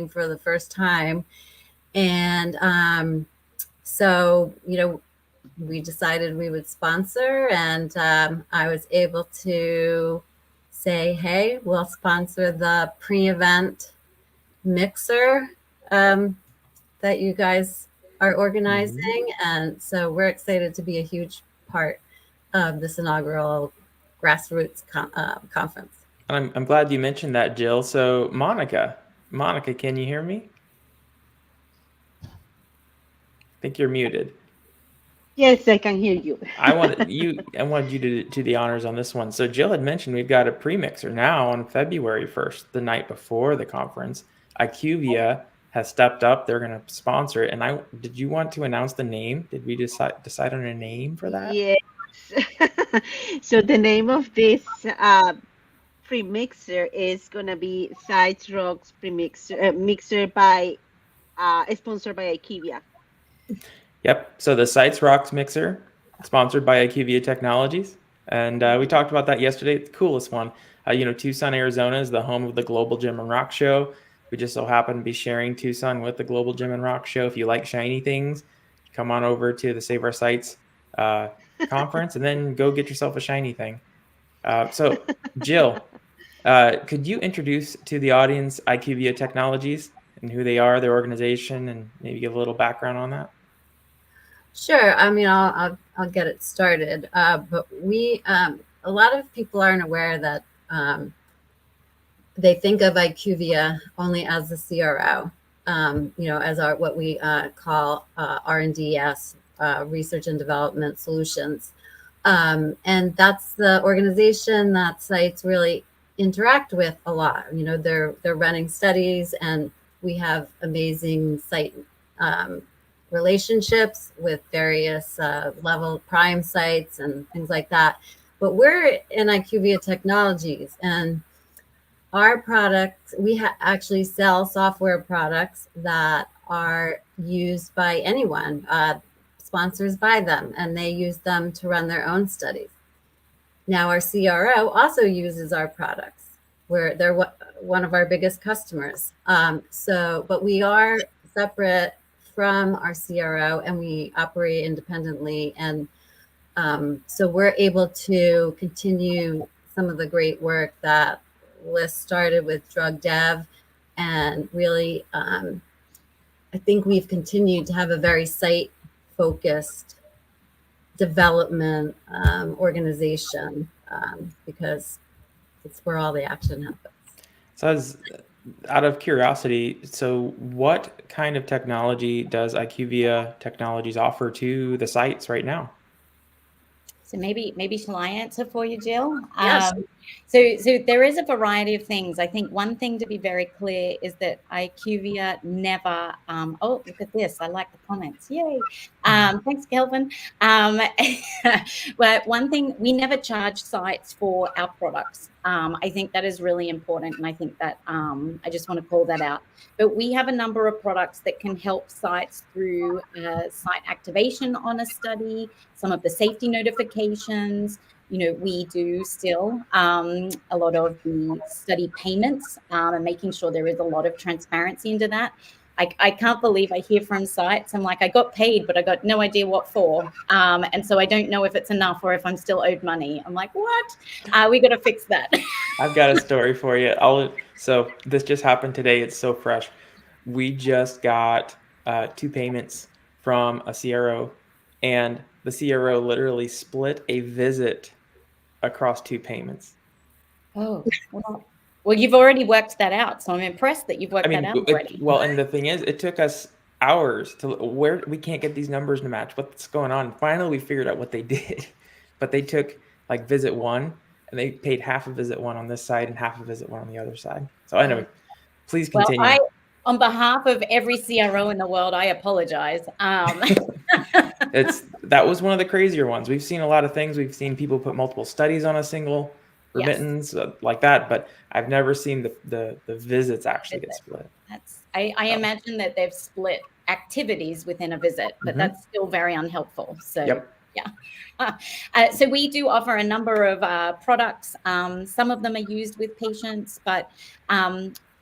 for the first time. And so, we decided we would sponsor, and I was able to say, hey, we'll sponsor the pre-event mixer that you guys are organizing. And so we're excited to be a huge part of this inaugural grassroots conference. I'm glad you mentioned that, Jill. So Monica, can you hear me? I think you're muted. Yes, I can hear you. I wanted you to do the honors on this one. So Jill had mentioned we've got a pre-mixer now on February 1st, the night before the conference. IQVIA has stepped up. They're going to sponsor it. And did you want to announce the name? Did we decide on a name for that? Yes. So the name of this premixer is gonna be Sides Rocks Premixer, mixer by sponsored by IQVIA. Yep. So the Sites Rocks mixer, sponsored by IQVIA Technologies. And we talked about that yesterday. It's the coolest one. Tucson, Arizona is the home of the Global Gym and Rock Show. We just so happen to be sharing Tucson with the Global Gym and Rock Show. If you like shiny things, come on over to the Save Our Sites conference and then go get yourself a shiny thing. So Jill, could you introduce to the audience IQVIA Technologies and who they are, their organization, and maybe give a little background on that? Sure. I mean, I'll get it started. But a lot of people aren't aware that they think of IQVIA only as the CRO, as what we call R&DS, Research and Development Solutions. And that's the organization that sites really interact with a lot. They're running studies, and we have amazing site relationships with various level prime sites and things like that. But we're in IQVIA Technologies, and our products, we actually sell software products that are used by anyone. Sponsors buy them, and they use them to run their own studies. Now, our CRO also uses our products. They're one of our biggest customers. But we are separate from our CRO, and we operate independently. And so we're able to continue some of the great work that Liz started with drug dev. And really, I think we've continued to have a very site-focused development organization because it's where all the action happens. So out of curiosity, so what kind of technology does IQVIA Technologies offer to the sites right now? So maybe shall I answer for you, Jill? Yes. So there is a variety of things. I think one thing to be very clear is that IQVIA never. Oh, look at this! I like the comments. Yay! Thanks, Kelvin. But one thing, we never charge sites for our products. I think that is really important, and I think that I just want to call that out. But we have a number of products that can help sites through site activation on a study, some of the safety notifications. We do still a lot of the study payments and making sure there is a lot of transparency into that. I can't believe I hear from sites. I'm like, I got paid, but I got no idea what for. And so I don't know if it's enough or if I'm still owed money. I'm like, what? We got to fix that. I've got a story for you. So this just happened today. It's so fresh. We just got 2 payments from a CRO, and the CRO literally split a visit across 2 payments. Oh, well, you've already worked that out. So I'm impressed that you've worked that out already. Well, and the thing is, it took us hours where we can't get these numbers to match. What's going on? Finally, we figured out what they did, but they took like visit 1 and they paid half of visit 1 on this side and half of visit 1 on the other side. So anyway, please continue. Well, on behalf of every CRO in the world, I apologize. That was one of the crazier ones. We've seen a lot of things. We've seen people put multiple studies on a single remittance like that, but I've never seen the visits actually get split. I imagine that they've split activities within a visit, but that's still very unhelpful. So yeah. So we do offer a number of products. Some of them are used with patients, but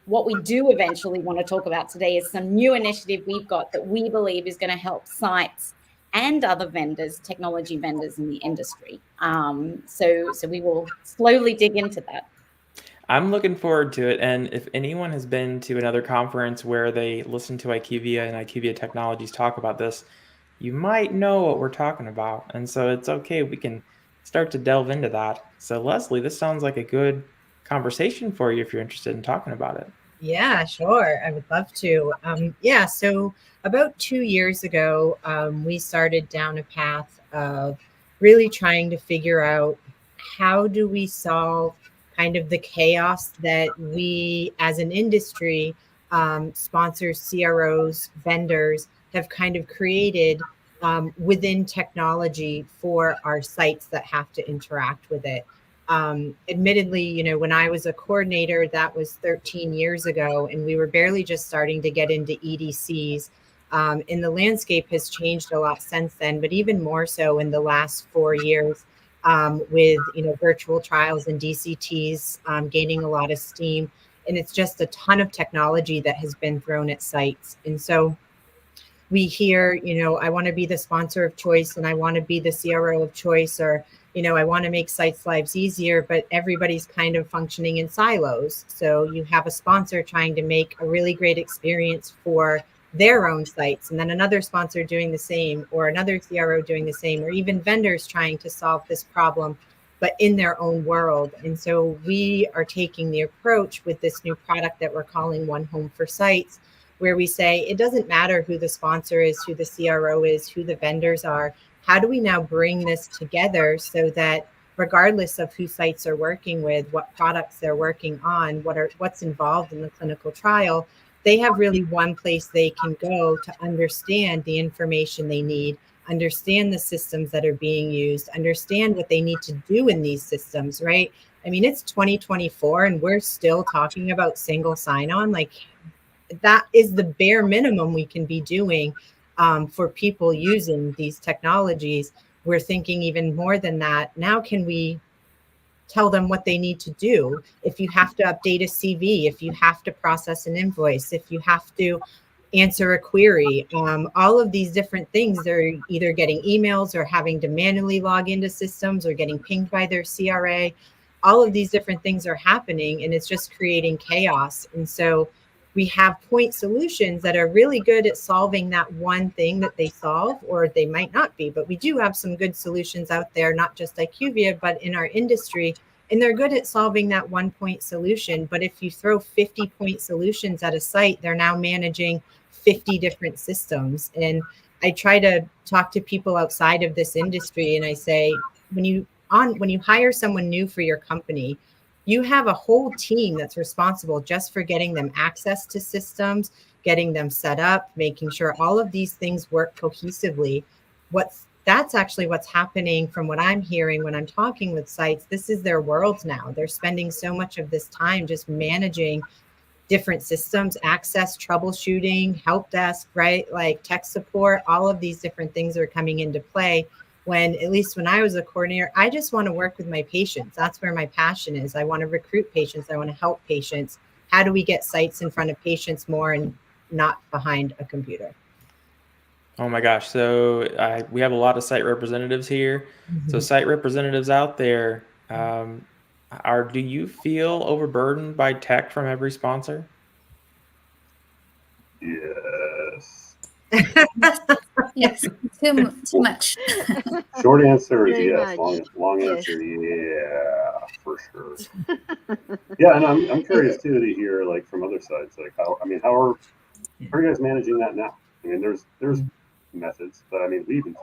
what we do eventually want to talk about today is some new initiative we've got that we believe is going to help sites and other vendors, technology vendors in the industry. So we will slowly dig into that. I'm looking forward to it. And if anyone has been to another conference where they listen to IQVIA and IQVIA Technologies talk about this, you might know what we're talking about. And so it's okay. We can start to delve into that. So Leslie, this sounds like a good conversation for you if you're interested in talking about it. Yeah, sure. I would love to. So about 2 years ago, we started down a path of really trying to figure out how do we solve kind of the chaos that we as an industry, sponsors, CROs, vendors have kind of created within technology for our sites that have to interact with it. Admittedly, when I was a coordinator, that was 13 years ago, and we were barely just starting to get into EDCs. And the landscape has changed a lot since then, but even more so in the last 4 years, with virtual trials and DCTs gaining a lot of steam. And it's just a ton of technology that has been thrown at sites. And so we hear, I want to be the sponsor of choice and I want to be the CRO of choice, or, I want to make sites' lives easier, but everybody's kind of functioning in silos. So you have a sponsor trying to make a really great experience for their own sites, and then another sponsor doing the same, or another CRO doing the same, or even vendors trying to solve this problem, but in their own world. And so we are taking the approach with this new product that we're calling One Home for Sites, where we say it doesn't matter who the sponsor is, who the CRO is, who the vendors are. How do we now bring this together so that regardless of who sites are working with, what products they're working on, what's involved in the clinical trial, they have really one place they can go to understand the information they need, understand the systems that are being used, understand what they need to do in these systems, right? I mean, it's 2024 and we're still talking about single sign-on. Like, that is the bare minimum we can be doing for people using these technologies. We're thinking even more than that. Now, can we tell them what they need to do? If you have to update a CV, if you have to process an invoice, if you have to answer a query, all of these different things, they're either getting emails or having to manually log into systems or getting pinged by their CRA. All of these different things are happening and it's just creating chaos. And so we have point solutions that are really good at solving that one thing that they solve, or they might not be, but we do have some good solutions out there, not just IQVIA, but in our industry, and they're good at solving that one point solution. But if you throw 50 point solutions at a site, they're now managing 50 different systems. And I try to talk to people outside of this industry and I say, when you hire someone new for your company, you have a whole team that's responsible just for getting them access to systems, getting them set up, making sure all of these things work cohesively. That's actually what's happening from what I'm hearing when I'm talking with sites. This is their world now. They're spending so much of this time just managing different systems, access, troubleshooting, help desk, right? Like tech support, all of these different things are coming into play. When, at least when I was a coordinator, I just want to work with my patients. That's where my passion is. I want to recruit patients. I want to help patients. How do we get sites in front of patients more and not behind a computer? Oh my gosh. So we have a lot of site representatives here. Mm-hmm. So site representatives out there, do you feel overburdened by tech from every sponsor? Yes. Yes, too much. Short answer is Very yes. much. Long answer, yeah, for sure. Yeah, and I'm curious too to hear like from other sides, like how are you guys managing that now? I mean, there's methods, but I mean,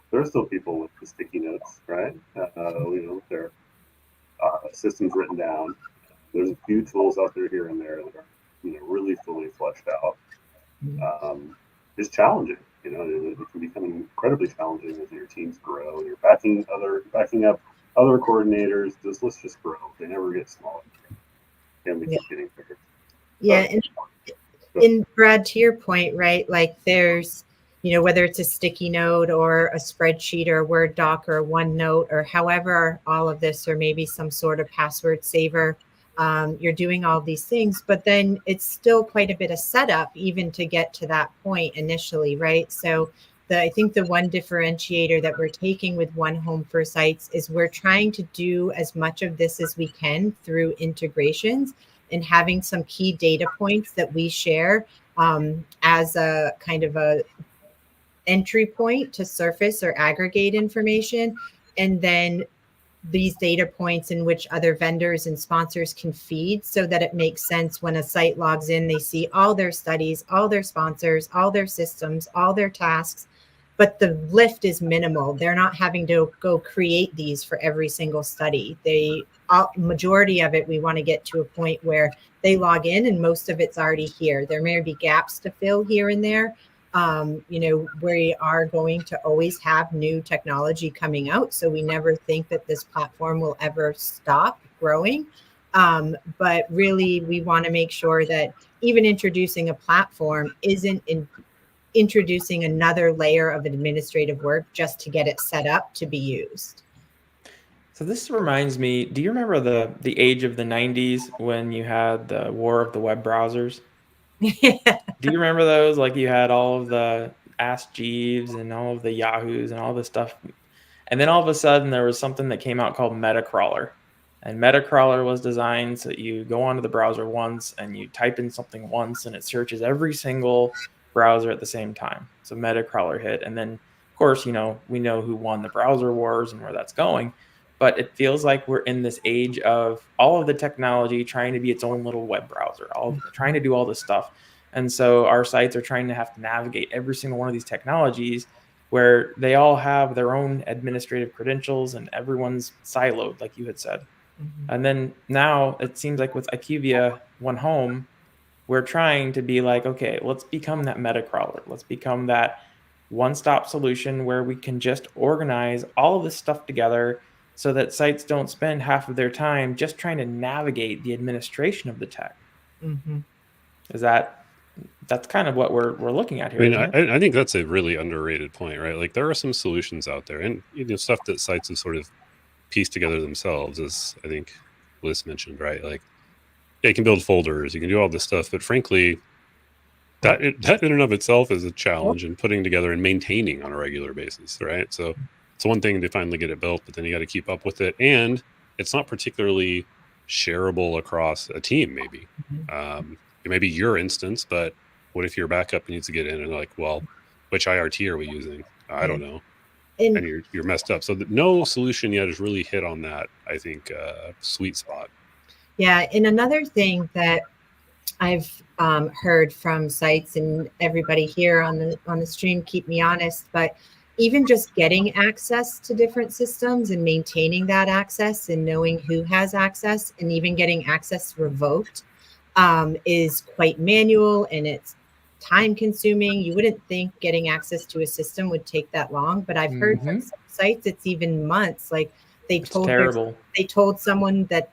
there's still people with the sticky notes, right? With their systems written down. There's a few tools out there here and there that are really fully fleshed out. It's challenging. It can become incredibly challenging as your teams grow and you're backing up other coordinators. Let's just grow. They never get smaller, and we keep getting bigger. Yeah, and Brad, to your point, right? Like there's, whether it's a sticky note or a spreadsheet or a Word doc or a OneNote or however all of this, or maybe some sort of password saver You're doing all these things, but then it's still quite a bit of setup even to get to that point initially, right? So I think the one differentiator that we're taking with One Home for Sites is we're trying to do as much of this as we can through integrations and having some key data points that we share as a kind of a entry point to surface or aggregate information, and then these data points in which other vendors and sponsors can feed, so that it makes sense when a site logs in, they see all their studies, all their sponsors, all their systems, all their tasks, but the lift is minimal. They're not having to go create these for every single study. Majority of it, we want to get to a point where they log in and most of it's already here. There may be gaps to fill here and there. We are going to always have new technology coming out. So we never think that this platform will ever stop growing. But really, we want to make sure that even introducing a platform isn't introducing another layer of administrative work just to get it set up to be used. So this reminds me, do you remember the age of the 90s when you had the war of the web browsers? Yeah. Do you remember those? Like you had all of the Ask Jeeves and all of the Yahoos and all this stuff. And then all of a sudden there was something that came out called Metacrawler. And Metacrawler was designed so that you go onto the browser once and you type in something once and it searches every single browser at the same time. So Metacrawler hit. And then, of course, we know who won the browser wars and where that's going. But it feels like we're in this age of all of the technology trying to be its own little web browser, trying to do all this stuff. And so our sites are trying to have to navigate every single one of these technologies where they all have their own administrative credentials and everyone's siloed, like you had said. Mm-hmm. And then now it seems like with IQVIA One Home, we're trying to be like, okay, let's become that Metacrawler. Let's become that one-stop solution where we can just organize all of this stuff together so that sites don't spend half of their time just trying to navigate the administration of the tech. Mm-hmm. That's kind of what we're looking at here. I mean, I think that's a really underrated point, right? Like there are some solutions out there, and stuff that sites have sort of pieced together themselves, as I think Liz mentioned, right? Like, yeah, you can build folders, you can do all this stuff, but frankly, that in and of itself is a challenge in putting together and maintaining on a regular basis, right? So it's one thing to finally get it built, but then you got to keep up with it, and it's not particularly shareable across a team. Maybe it may be your instance, but what if your backup needs to get in and like, well, which IRT are we using? I don't know, and you're messed up. So no solution yet has really hit on that, I think, sweet spot. Yeah, and another thing that I've heard from sites and everybody here on the stream, keep me honest, but even just getting access to different systems and maintaining that access and knowing who has access and even getting access revoked is quite manual, and it's time consuming. You wouldn't think getting access to a system would take that long, but I've heard from some sites it's even months. Like they told someone that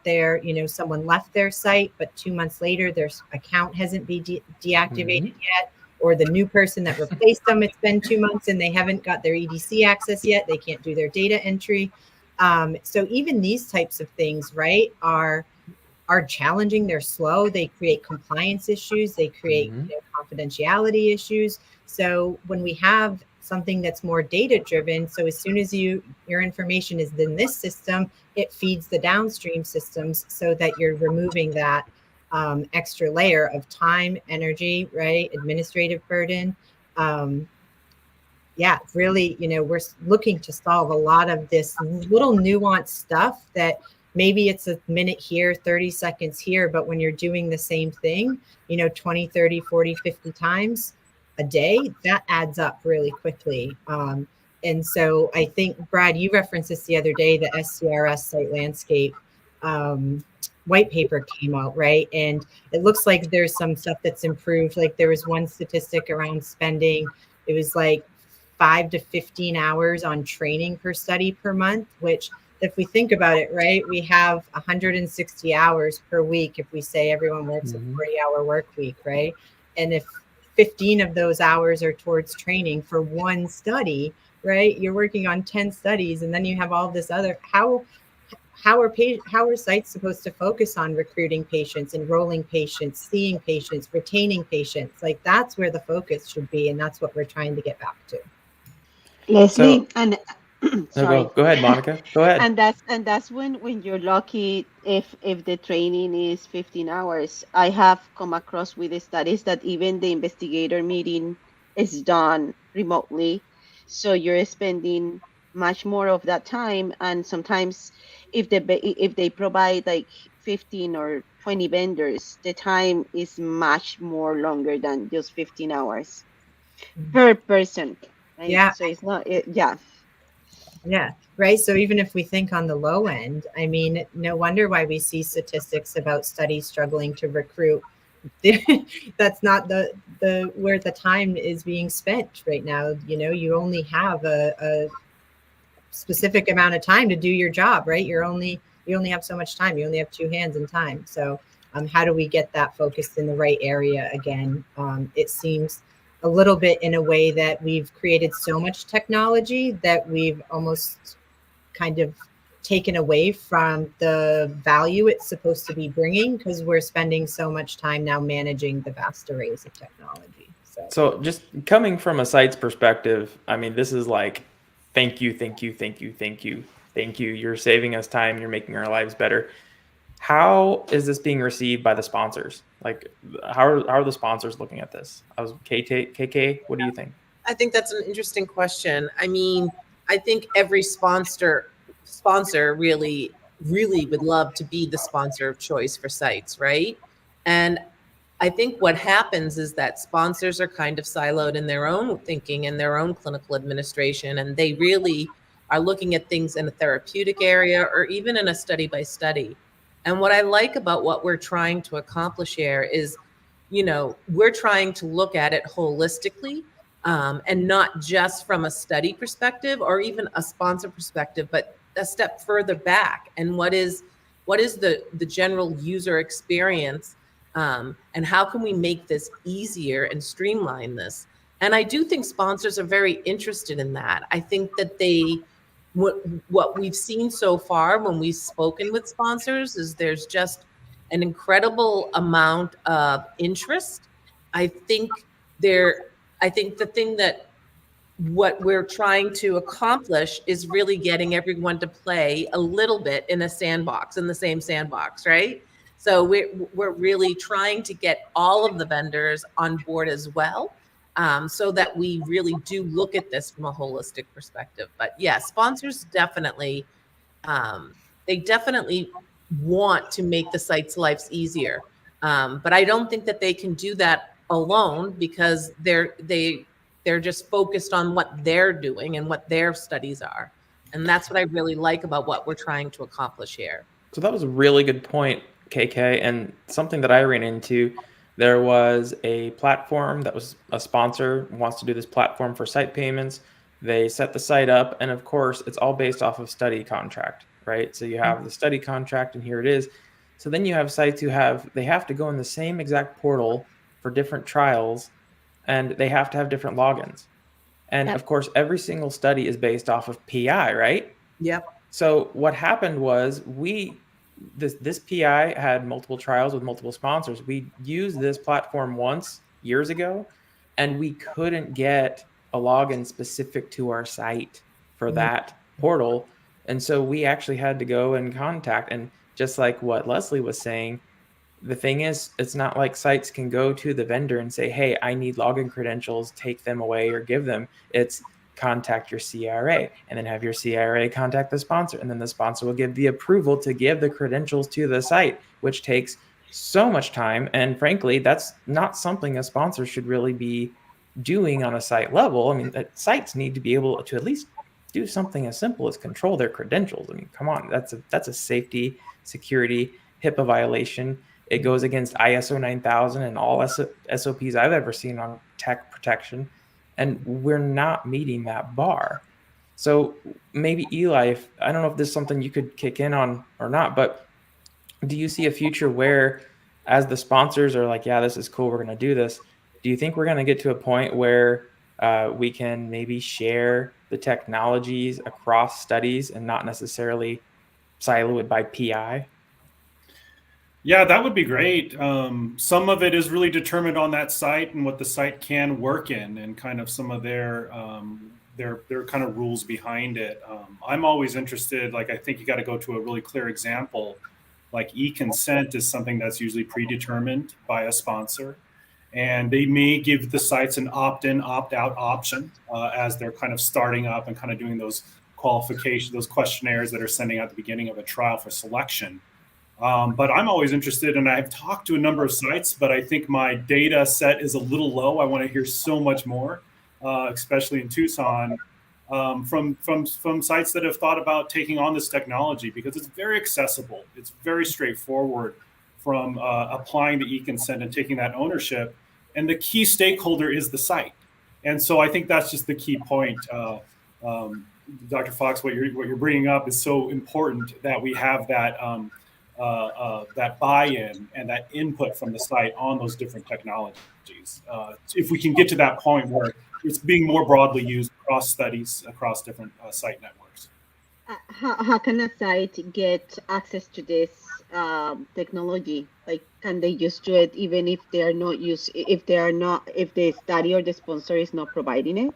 someone left their site, but 2 months later their account hasn't been deactivated yet, or the new person that replaced them, it's been 2 months and they haven't got their EDC access yet. They can't do their data entry. So even these types of things, right, are challenging. They're slow. They create compliance issues. They create confidentiality issues. So when we have something that's more data driven, so as soon as your information is in this system, it feeds the downstream systems so that you're removing that extra layer of time, energy, right? Administrative burden. Really, we're looking to solve a lot of this little nuanced stuff that maybe it's a minute here, 30 seconds here, but when you're doing the same thing, 20, 30, 40, 50 times a day, that adds up really quickly. And so I think, Brad, you referenced this the other day, the SCRS site landscape white paper came out, right? And it looks like there's some stuff that's improved. Like there was one statistic around spending. It was like 5 to 15 hours on training per study per month, which if we think about it, right, we have 160 hours per week if we say everyone works a 40-hour work week, right? And if 15 of those hours are towards training for one study, right, you're working on 10 studies, and then you have all this other, how are sites supposed to focus on recruiting patients, enrolling patients, seeing patients, retaining patients? Like that's where the focus should be, and that's what we're trying to get back to. Leslie, So and no, sorry. go ahead, Monica. Go ahead. And that's when you're lucky if the training is 15 hours. I have come across with the studies that even the investigator meeting is done remotely, so you're spending much more of that time. And sometimes if they provide like 15 or 20 vendors, the time is much more longer than just 15 hours per person, right? Yeah. So it's not yeah. Yeah, right. So even if we think on the low end, I mean, no wonder why we see statistics about studies struggling to recruit. That's not the where the time is being spent right now. You know, you only have a specific amount of time to do your job, right? You only have so much time. You only have two hands and time. So how do we get that focused in the right area again? It seems a little bit in a way that we've created so much technology that we've almost kind of taken away from the value it's supposed to be bringing, because we're spending so much time now managing the vast arrays of technology. So just coming from a site's perspective, I mean, this is like, thank you, thank you, thank you, thank you, thank you. You're saving us time. You're making our lives better. How is this being received by the sponsors? Like, how are the sponsors looking at this? KK, what do you think? I think that's an interesting question. I mean, I think every sponsor really would love to be the sponsor of choice for sites, right? And I think what happens is that sponsors are kind of siloed in their own thinking and their own clinical administration, and they really are looking at things in a therapeutic area or even in a study by study. And what I like about what we're trying to accomplish here is, we're trying to look at it holistically, and not just from a study perspective or even a sponsor perspective, but a step further back. And what is the general user experience, and how can we make this easier and streamline this? And I do think sponsors are very interested in that. I think that what we've seen so far when we've spoken with sponsors is there's just an incredible amount of interest. I think the thing that what we're trying to accomplish is really getting everyone to play a little bit in the same sandbox, right? So we're really trying to get all of the vendors on board as well, so that we really do look at this from a holistic perspective. But yeah, sponsors definitely, they definitely want to make the site's lives easier. But I don't think that they can do that alone, because they're just focused on what they're doing and what their studies are. And that's what I really like about what we're trying to accomplish here. So that was a really good point, KK, and something that I ran into. There was a platform that was a sponsor wants to do this platform for site payments. They set the site up, and of course, it's all based off of study contract, right? So you have the study contract, and here it is. So then you have sites they have to go in the same exact portal for different trials, and they have to have different logins. And of course, every single study is based off of PI, right? Yep. So what happened was this PI had multiple trials with multiple sponsors. We used this platform once years ago, and we couldn't get a login specific to our site for that portal. And so we actually had to go and contact, and just like what Leslie was saying, the thing is, it's not like sites can go to the vendor and say, hey, I need login credentials, take them away or give them. It's contact your CRA, and then have your CRA contact the sponsor, and then the sponsor will give the approval to give the credentials to the site, which takes so much time. And frankly, that's not something a sponsor should really be doing on a site level. I mean, sites need to be able to at least do something as simple as control their credentials. I mean, come on, that's a safety, security, HIPAA violation. It goes against ISO 9000 and all SOPs I've ever seen on tech protection. And we're not meeting that bar. So maybe Eli, I don't know if this is something you could kick in on or not, but do you see a future where, as the sponsors are like, yeah, this is cool, we're going to do this, do you think we're going to get to a point where we can maybe share the technologies across studies and not necessarily silo it by PI? Yeah, that would be great. Some of it is really determined on that site and what the site can work in, and kind of some of their kind of rules behind it. I'm always interested. Like, I think you got to go to a really clear example. Like, e-consent is something that's usually predetermined by a sponsor, and they may give the sites an opt-in, opt-out option as they're kind of starting up and kind of doing those qualifications, those questionnaires that are sending out at the beginning of a trial for selection. But I'm always interested, and I've talked to a number of sites, but I think my data set is a little low. I want to hear so much more, especially in Tucson, from sites that have thought about taking on this technology, because it's very accessible. It's very straightforward from applying the e-consent and taking that ownership. And the key stakeholder is the site. And so I think that's just the key point. Dr. Fox, what you're bringing up is so important, that we have that that buy-in and that input from the site on those different technologies. If we can get to that point where it's being more broadly used across studies, across different site networks. How can a site get access to this technology? Like, can they just do it even if they are not if the study or the sponsor is not providing it?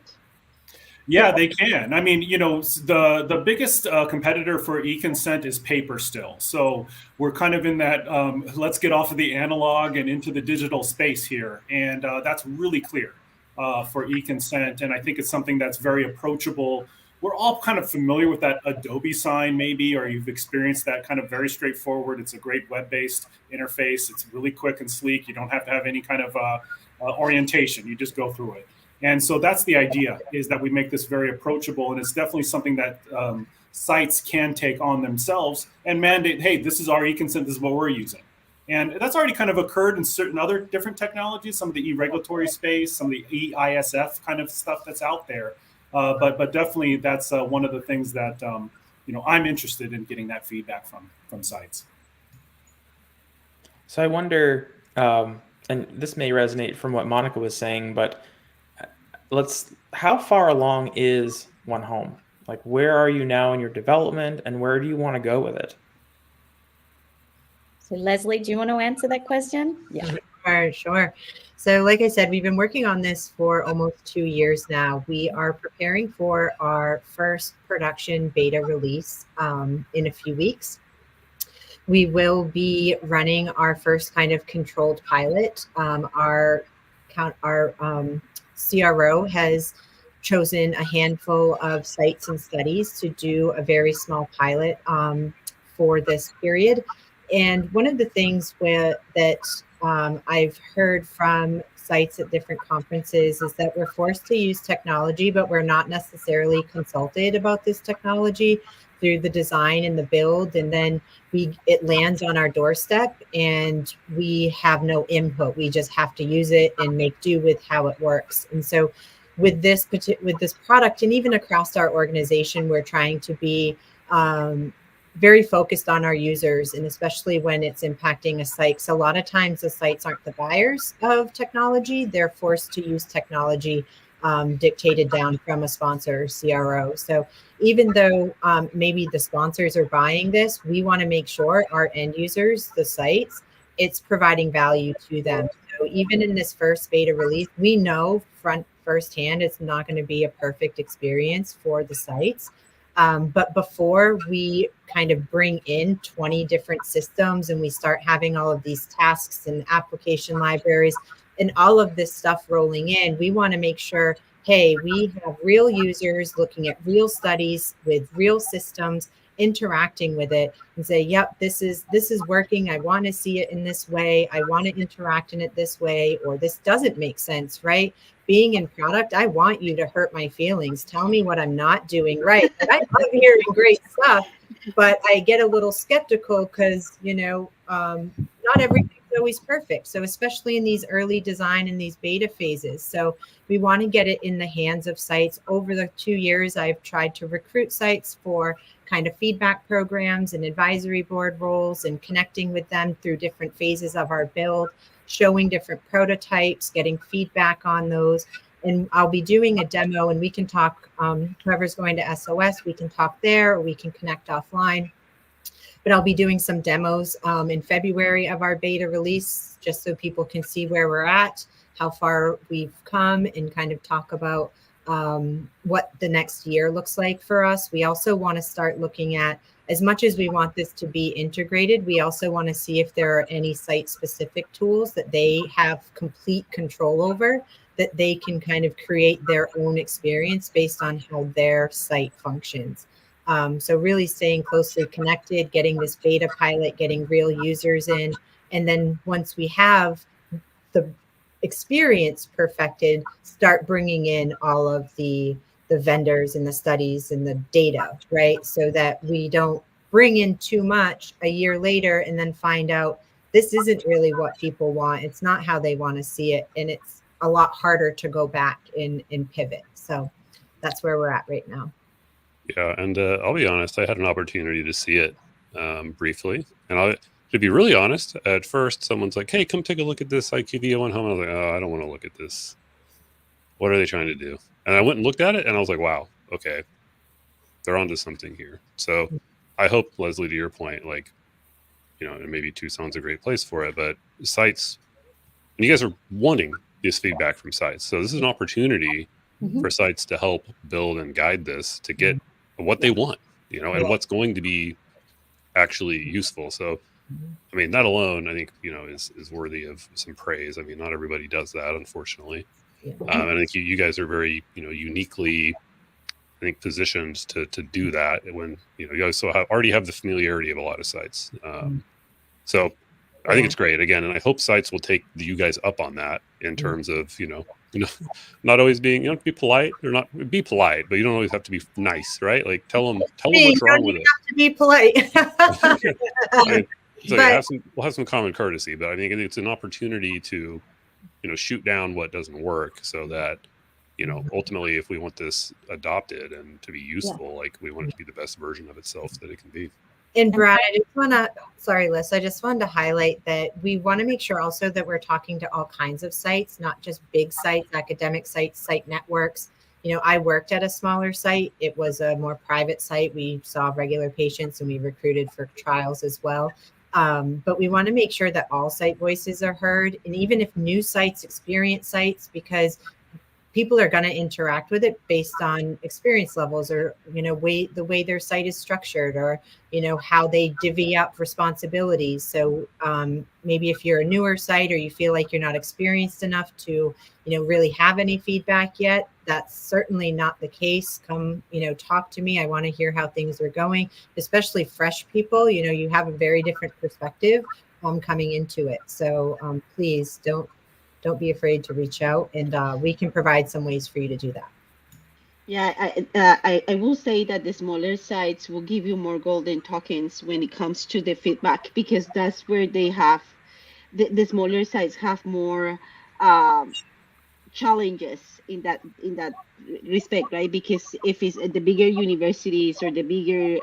Yeah, they can. I mean, the biggest competitor for e-consent is paper still. So we're kind of in that, let's get off of the analog and into the digital space here. And that's really clear for e-consent. And I think it's something that's very approachable. We're all kind of familiar with that Adobe sign, maybe, or you've experienced that kind of very straightforward. It's a great web-based interface. It's really quick and sleek. You don't have to have any kind of orientation. You just go through it. And so that's the idea, is that we make this very approachable. And it's definitely something that sites can take on themselves and mandate, hey, this is our e-consent, this is what we're using. And that's already kind of occurred in certain other different technologies, some of the e-regulatory space, some of the e-ISF kind of stuff that's out there. But definitely that's one of the things that I'm interested in getting that feedback from sites. So I wonder, and this may resonate from what Monica was saying, but how far along is One Home? Like, where are you now in your development, and where do you want to go with it? So Leslie, do you want to answer that question? Yeah. Sure. So like I said, we've been working on this for almost 2 years now. We are preparing for our first production beta release in a few weeks. We will be running our first kind of controlled pilot. Our CRO has chosen a handful of sites and studies to do a very small pilot for this period. And one of the things that I've heard from sites at different conferences is that we're forced to use technology, but we're not necessarily consulted about this technology through the design and the build. And then it lands on our doorstep and we have no input. We just have to use it and make do with how it works. And so with this product, and even across our organization, we're trying to be very focused on our users, and especially when it's impacting a site. So a lot of times the sites aren't the buyers of technology. They're forced to use technology dictated down from a sponsor or CRO. So even though maybe the sponsors are buying this, we want to make sure our end users, the sites, it's providing value to them. So even in this first beta release, we know firsthand it's not going to be a perfect experience for the sites. But before we kind of bring in 20 different systems and we start having all of these tasks and application libraries and all of this stuff rolling in, we want to make sure, hey, we have real users looking at real studies with real systems, interacting with it, and say, yep, this is working. I want to see it in this way. I want to interact in it this way, or this doesn't make sense, right? Being in product, I want you to hurt my feelings. Tell me what I'm not doing right. I love hearing great stuff, but I get a little skeptical because, not everything's always perfect. So especially in these early design and these beta phases. So we want to get it in the hands of sites. Over the 2 years, I've tried to recruit sites for kind of feedback programs and advisory board roles and connecting with them through different phases of our build, showing different prototypes, getting feedback on those. And I'll be doing a demo and we can talk, whoever's going to SOS, we can talk there, or we can connect offline. but I'll be doing some demos in February of our beta release, just so people can see where we're at, how far we've come, and kind of talk about what the next year looks like for us. We also want to start looking at, as much as we want this to be integrated, we also want to see if there are any site-specific tools that they have complete control over, that they can kind of create their own experience based on how their site functions. So really staying closely connected, getting this beta pilot, getting real users in, and then once we have the experience perfected, start bringing in all of the vendors and the studies and the data, right? So that we don't bring in too much a year later and then find out this isn't really what people want. It's not how they want to see it. And it's a lot harder to go back and pivot. So that's where we're at right now. Yeah, and I'll be honest, I had an opportunity to see it briefly. And to be really honest, at first, someone's like, hey, come take a look at this IQVIA one home. I was like, oh, I don't want to look at this. What are they trying to do? And I went and looked at it, and I was like, wow, okay, they're onto something here. So I hope, Leslie, to your point, like, and maybe Tucson's a great place for it, but sites, and you guys are wanting this feedback from sites. So this is an opportunity for sites to help build and guide this to get what they want, and what's going to be actually useful. So, I mean, that alone, I think, is worthy of some praise. I mean, not everybody does that, unfortunately. And I think you guys are very, uniquely, I think, positioned to do that when, you guys already have the familiarity of a lot of sites. So I think it's great, again, and I hope sites will take you guys up on that in terms of, not always being, be polite or not be polite, but you don't always have to be nice, right? Like tell them what's wrong with it. Have to be polite. We'll have some common courtesy, but I think it's an opportunity to, shoot down what doesn't work, so that, ultimately, if we want this adopted and to be useful, like we want it to be the best version of itself that it can be. And Brad, sorry, Liz, I just wanted to highlight that we want to make sure also that we're talking to all kinds of sites, not just big sites, academic sites, site networks. I worked at a smaller site. It was a more private site. We saw regular patients and we recruited for trials as well. But we want to make sure that all site voices are heard. And even if new sites, experienced sites, because people are going to interact with it based on experience levels or, the way their site is structured or, how they divvy up responsibilities. So maybe if you're a newer site or you feel like you're not experienced enough to, really have any feedback yet, that's certainly not the case. Come, talk to me. I want to hear how things are going, especially fresh people. You have a very different perspective coming into it. So please don't be afraid to reach out, and we can provide some ways for you to do that. Yeah, I will say that the smaller sites will give you more golden tokens when it comes to the feedback, because that's where they have the smaller sites have more challenges in that respect, right? Because if it's the bigger universities or the bigger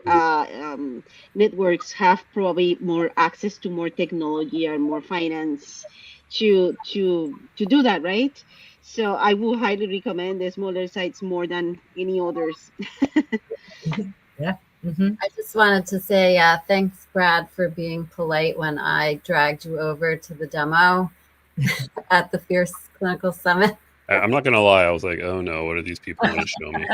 networks have probably more access to more technology or more finance to do that, right? So I would highly recommend the smaller sites more than any others. Yeah. I just wanted to say thanks, Brad, for being polite when I dragged you over to the demo at the Fierce Clinical Summit. I'm not going to lie. I was like, oh no, what are these people going to show me?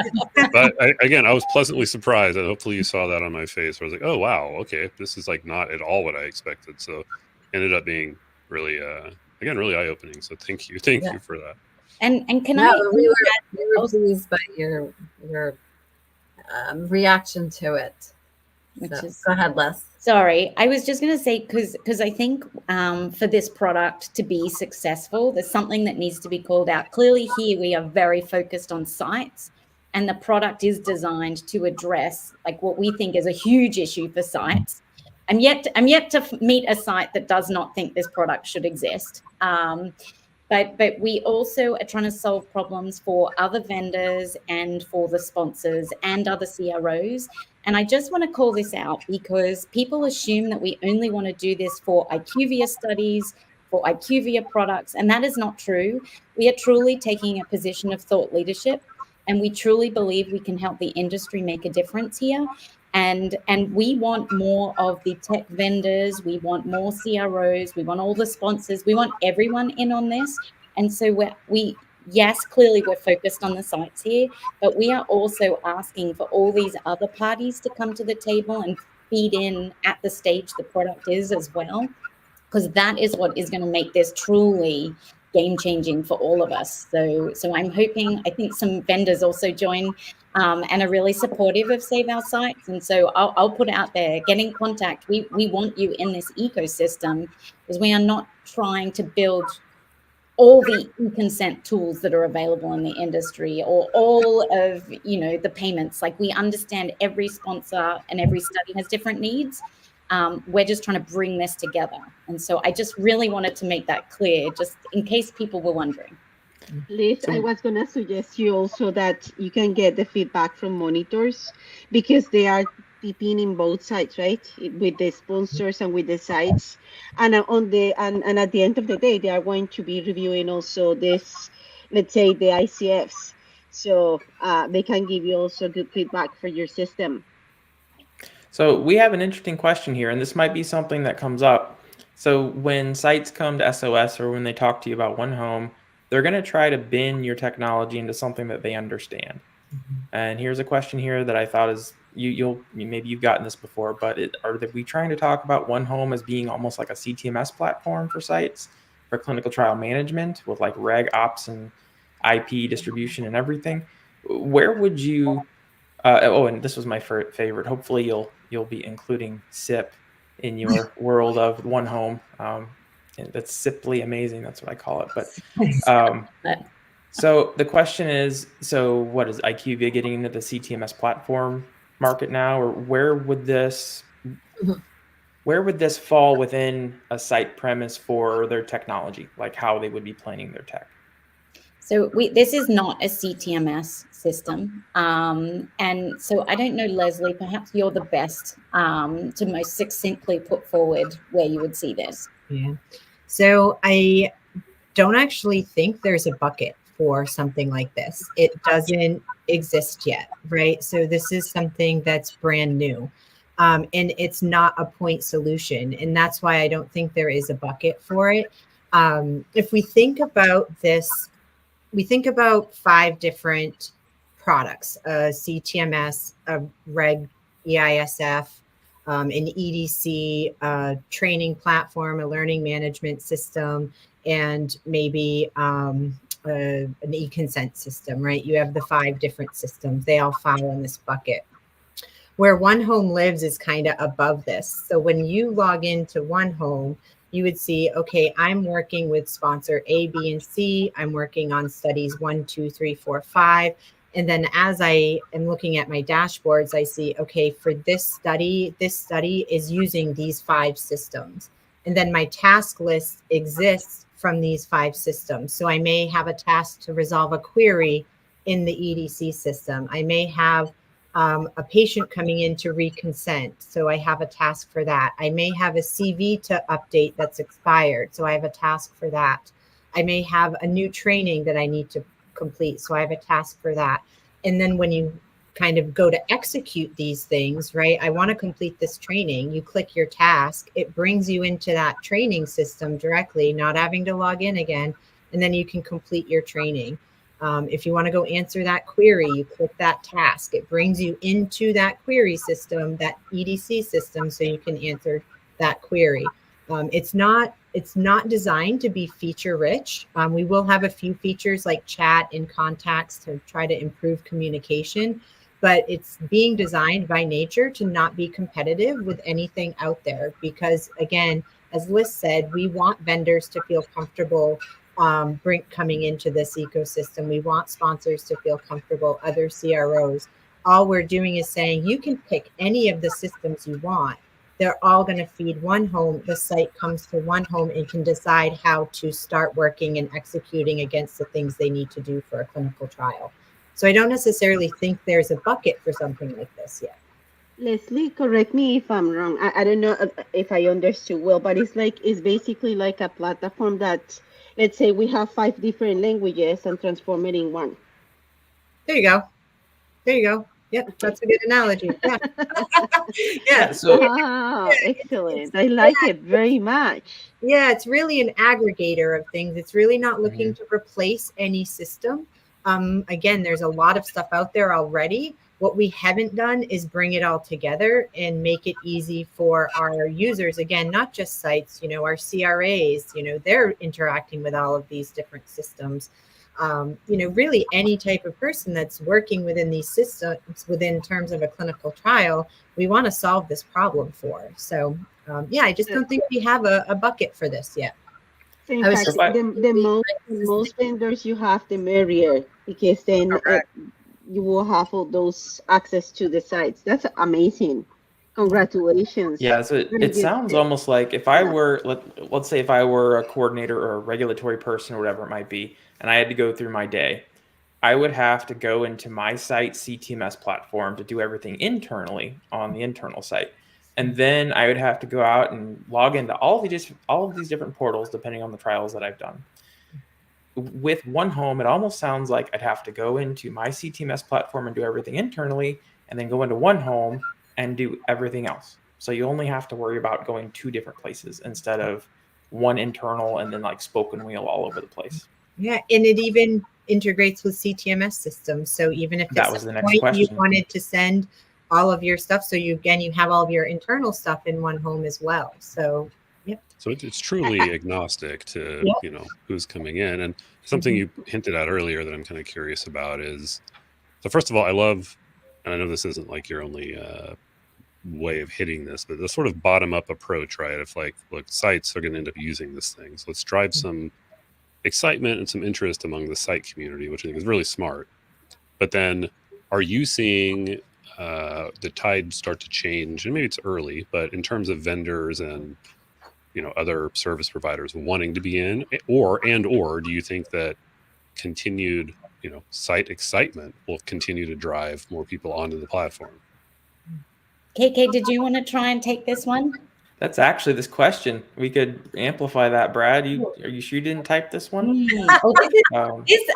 But I was pleasantly surprised, and hopefully you saw that on my face. Where I was like, oh wow, okay, this is like not at all what I expected. So ended up being really, really eye-opening. So thank you for that. And can we were pleased by your reaction to it. Go ahead, Les. Sorry, I was just going to say, because I think for this product to be successful, there's something that needs to be called out. Clearly here we are very focused on sites, and the product is designed to address like what we think is a huge issue for sites. I'm yet to meet a site that does not think this product should exist. But we also are trying to solve problems for other vendors and for the sponsors and other CROs. And I just want to call this out because people assume that we only want to do this for IQVIA studies, for IQVIA products, and that is not true. We are truly taking a position of thought leadership, and we truly believe we can help the industry make a difference here. And we want more of the tech vendors, we want more CROs, we want all the sponsors, we want everyone in on this. And so yes, clearly we're focused on the sites here, but we are also asking for all these other parties to come to the table and feed in at the stage the product is as well, because that is what is going to make this truly game changing for all of us. So I'm hoping, I think some vendors also join and are really supportive of Save Our Sites. And so I'll put it out there, get in contact. We want you in this ecosystem, because we are not trying to build all the e-consent tools that are available in the industry, or all of, the payments. Like, we understand every sponsor and every study has different needs. We're just trying to bring this together. And so I just really wanted to make that clear, just in case people were wondering. Liz, I was going to suggest you also that you can get the feedback from monitors, because they are tipping in both sides, right? With the sponsors and with the sites. And and at the end of the day, they are going to be reviewing also this, let's say, the ICFs. So they can give you also good feedback for your system. So we have an interesting question here, and this might be something that comes up. So when sites come to SOS, or when they talk to you about One Home, they're going to try to bin your technology into something that they understand. And here's a question here that I thought is, maybe you've gotten this before, but are we trying to talk about One Home as being almost like a CTMS platform for sites for clinical trial management with like reg ops and IP distribution and everything? Where would you and this was my favorite. Hopefully you'll be including SIP in your world of One Home. That's simply amazing. That's what I call it. But so the question is, so what is IQVIA getting into the CTMS platform market now, or where would this fall within a site premise for their technology, like how they would be planning their tech? So this is not a CTMS system. And so I don't know, Leslie, perhaps you're the best to most succinctly put forward where you would see this. Yeah. So I don't actually think there's a bucket for something like this. It doesn't exist yet, right? So this is something that's brand new. And it's not a point solution. And that's why I don't think there is a bucket for it. If we think about this, we think about 5 different products: a CTMS, a Reg EISF, an EDC, a training platform, a learning management system, and maybe an e-consent system, right? You have the 5 different systems. They all fall in this bucket. Where One Home lives is kind of above this. So when you log into One Home, you would see, okay, I'm working with sponsor A, B, and C. I'm working on studies 1, 2, 3, 4, 5. And then as I am looking at my dashboards, I see, okay, for this study is using these 5 systems. And then my task list exists from these 5 systems. So I may have a task to resolve a query in the EDC system. I may have a patient coming in to reconsent. So I have a task for that. I may have a CV to update that's expired. So I have a task for that. I may have a new training that I need to complete. So I have a task for that. And then when you kind of go to execute these things, right? I want to complete this training. You click your task. It brings you into that training system directly, not having to log in again. And then you can complete your training. If you want to go answer that query, you click that task. It brings you into that query system, that EDC system, so you can answer that query. It's not designed to be feature rich. We will have a few features like chat and contacts to try to improve communication, but it's being designed by nature to not be competitive with anything out there. Because again, as Liz said, we want vendors to feel comfortable coming into this ecosystem. We want sponsors to feel comfortable, other CROs. All we're doing is saying you can pick any of the systems you want. They're all going to feed One Home. The site comes to One Home and can decide how to start working and executing against the things they need to do for a clinical trial. So I don't necessarily think there's a bucket for something like this yet. Leslie, correct me if I'm wrong. I don't know if I understood well, but it's basically like a platform that, let's say we have 5 different languages and transform it in one. There you go. Yep, that's a good analogy. Yeah. Yeah. So Ah, excellent. I like it very much. Yeah, it's really an aggregator of things. It's really not looking Mhm. to replace any system. Again, there's a lot of stuff out there already. What we haven't done is bring it all together and make it easy for our users. Again, not just sites, our CRAs, they're interacting with all of these different systems. Really any type of person that's working within these systems within terms of a clinical trial, we want to solve this problem for. So I just don't think we have a bucket for this yet. So in I was fact, just the most vendors you have, the merrier, because then you will have all those access to the sites. That's amazing. Congratulations. yeah, so Very it good. sounds almost like if I were, let's say if I were a coordinator or a regulatory person or whatever it might be, and I had to go through my day, I would have to go into my site CTMS platform to do everything internally on the internal site. And then I would have to go out and log into all of these different portals, depending on the trials that I've done. With One Home, it almost sounds like I'd have to go into my CTMS platform and do everything internally, and then go into One Home and do everything else. So you only have to worry about going 2 different places instead of one internal and then like spoken wheel all over the place. Yeah, and it even integrates with CTMS systems. So even if That at was some the next point you question. wanted to send all of your stuff, so you have all of your internal stuff in One Home as well. So So it's truly agnostic to Yep. who's coming in. And something you hinted at earlier that I'm kind of curious about is, so first of all, I love, and I know this isn't like your only way of hitting this, but the sort of bottom up approach, right? If like, look, sites are going to end up using this thing, so let's drive some excitement and some interest among the site community, which I think is really smart. But then, are you seeing the tide start to change? And maybe it's early, but in terms of vendors and other service providers wanting to be in, or do you think that continued site excitement will continue to drive more people onto the platform? KK, did you want to try and take this one? That's actually this question. We could amplify that, Brad. Are you sure you didn't type this one? Oh,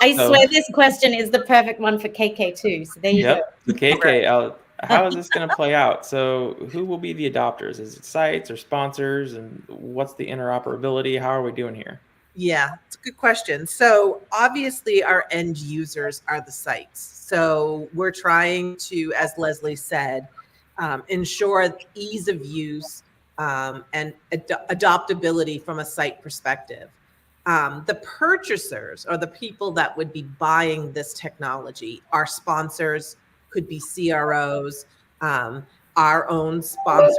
I swear this question is the perfect one for KK too. So there you go. The KK, how is this going to play out? So who will be the adopters? Is it sites or sponsors? And what's the interoperability? How are we doing here? Yeah, it's a good question. So obviously our end users are the sites. So we're trying to, as Leslie said, ensure ease of use and adoptability from a site perspective. The purchasers or the people that would be buying this technology are sponsors, could be CROs, our own sponsors.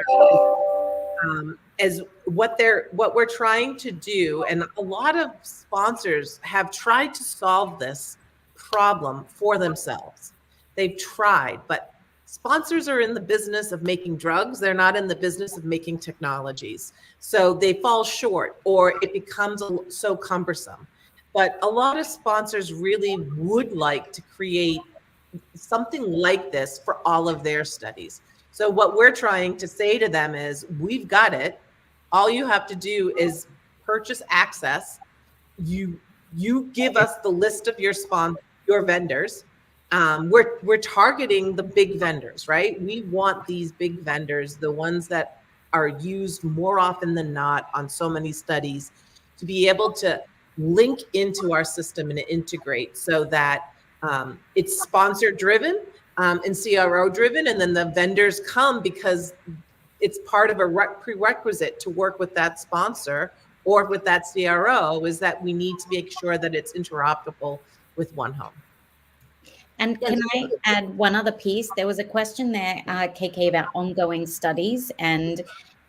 As what we're trying to do, and a lot of sponsors have tried to solve this problem for themselves. They've tried, but sponsors are in the business of making drugs. They're not in the business of making technologies. So they fall short, or it becomes so cumbersome. But a lot of sponsors really would like to create something like this for all of their studies. So what we're trying to say to them is, we've got it. All you have to do is purchase access. You give us the list of your vendors. We're targeting the big vendors, right? We want these big vendors, the ones that are used more often than not on so many studies, to be able to link into our system and integrate so that it's sponsor driven and CRO driven, and then the vendors come because it's part of a prerequisite to work with that sponsor or with that CRO, is that we need to make sure that it's interoperable with One Home. And can I add one other piece? There was a question there, KK, about ongoing studies and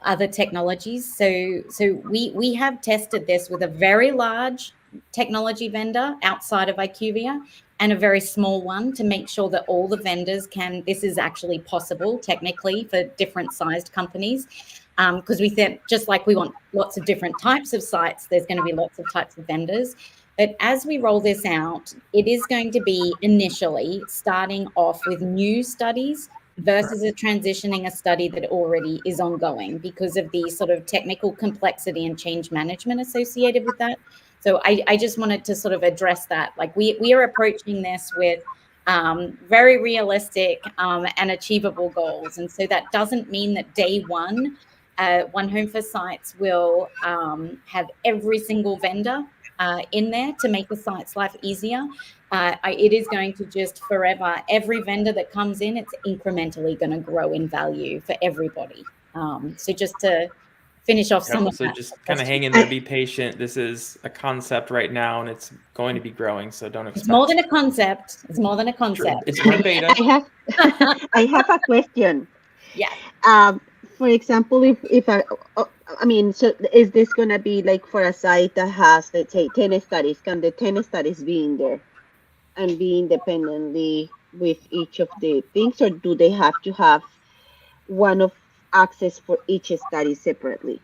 other technologies. So we have tested this with a very large technology vendor outside of IQVIA and a very small one to make sure that all the vendors this is actually possible technically for different sized companies. Because we think, just like we want lots of different types of sites, there's going to be lots of types of vendors. But as we roll this out, it is going to be initially starting off with new studies versus transitioning a study that already is ongoing because of the sort of technical complexity and change management associated with that. So I just wanted to sort of address that. Like we are approaching this with very realistic and achievable goals. And so that doesn't mean that day one, One Home for Sites will have every single vendor in there to make the site's life easier. It is going to just forever, every vendor that comes in, it's incrementally going to grow in value for everybody. So just to finish off some of So that. just kind of hang in there, be patient. This is a concept right now, and it's going to be growing. So don't expect. It's more than a concept. It's more than a concept. It's in beta. I have a question. Yeah. For example, if I mean, so is this going to be like for a site that has, let's say, 10 studies? Can the 10 studies be in there and be independently with each of the things, or do they have to have one of access for each study separately?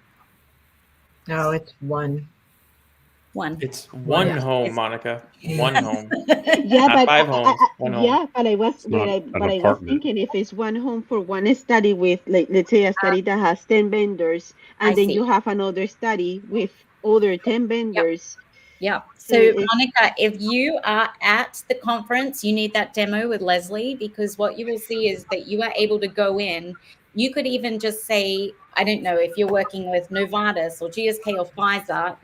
No, it's one. It's one home, Monica. One home. Yeah, Not but 5 homes. One home. yeah, but I was thinking if it's one home for one study with, like, let's say a study that has 10 vendors, and then you have another study with other 10 vendors. Yeah. So Monica, if you are at the conference, you need that demo with Leslie, because what you will see is that you are able to go in. You could even just say, I don't know, if you're working with Novartis or GSK or Pfizer,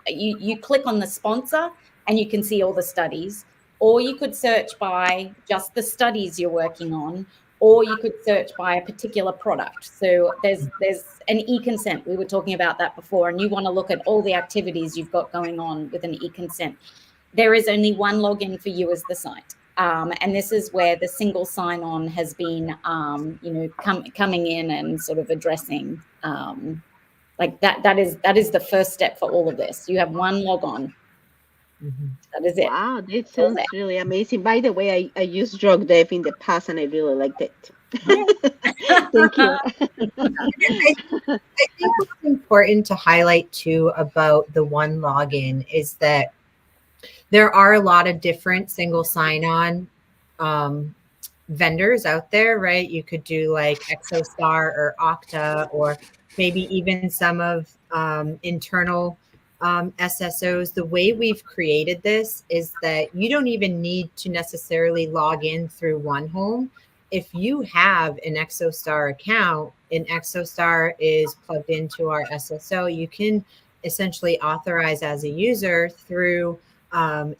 you click on the sponsor and you can see all the studies, or you could search by just the studies you're working on, or you could search by a particular product. So there's an e-consent. We were talking about that before, and you want to look at all the activities you've got going on with an e-consent. There is only one login for you as the site. And this is where the single sign-on has been, coming in and sort of addressing, like that is the first step for all of this. You have one logon. Mm-hmm. That is it. Wow, that sounds really amazing. By the way, I used Drug Dev in the past, and I really liked it. Thank you. I think what's important to highlight too about the one login is that there are a lot of different single sign-on vendors out there, right? You could do like ExoStar or Okta, or maybe even some of internal SSOs. The way we've created this is that you don't even need to necessarily log in through OneHome. If you have an ExoStar account and ExoStar is plugged into our SSO, you can essentially authorize as a user through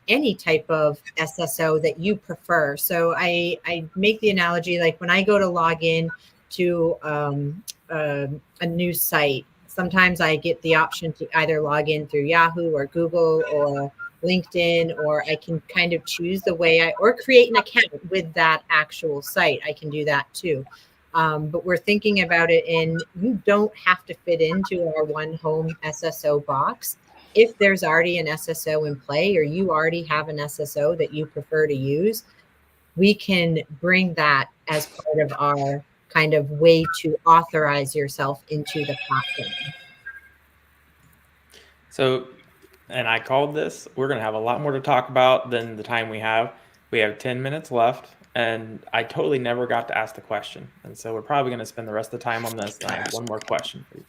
any type of SSO that you prefer. So I make the analogy, like when I go to log in to a new site, sometimes I get the option to either log in through Yahoo or Google or LinkedIn, or I can kind of choose the way or create an account with that actual site. I can do that too. But we're thinking about it, and you don't have to fit into our OneHome SSO box. If there's already an SSO in play, or you already have an SSO that you prefer to use, we can bring that as part of our kind of way to authorize yourself into the platform. So, and I called this, we're going to have a lot more to talk about than the time we have. We have 10 minutes left, and I totally never got to ask the question. And so we're probably going to spend the rest of the time on this. And I have one more question for you.